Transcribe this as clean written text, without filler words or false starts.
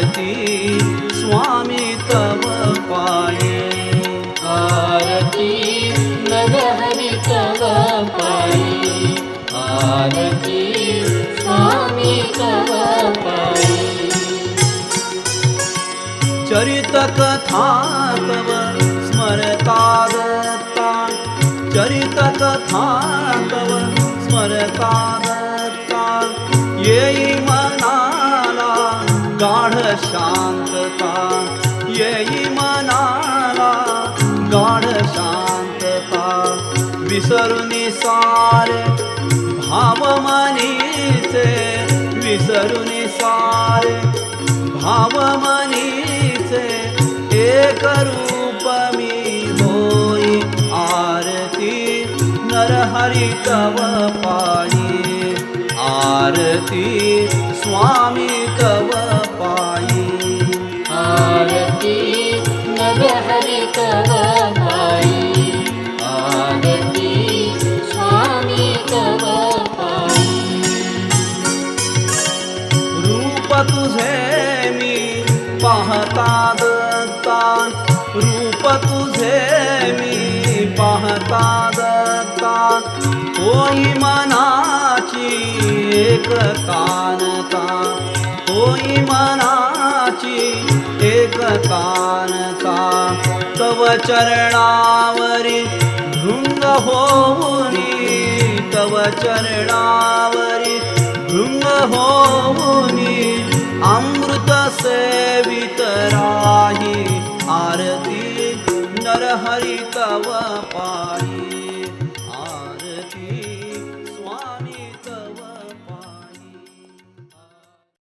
आरती स्वामी तव पाये आरती नरहरि तव पायी आरती स्वामी तव पायी चरित कथा तव स्मरता दत्ता चरित कथा तव स्मरता दत्ता येई मनाला गाढ शांतता येई मनाला गाढ शांतता विसरुनी सारे भाव मनीचे विसरुनी सारे भाव मनीचे एक रूप मी होई आरती नरहरि तव पायी आरती स्वामी तव पायी आरती नरहरि तव पायी आरती स्वामी तव पायी रूप तुझे मी पाहता दत्ता रूप तुझे मी पाहता दत्ता होई मनाची एकतानता होई मनाची एकतानता तव चरणावरी भृंग होऊनी तव चरणावरी भृंग होऊनी अमृत सेवित राही आरती नरहरि तव पायी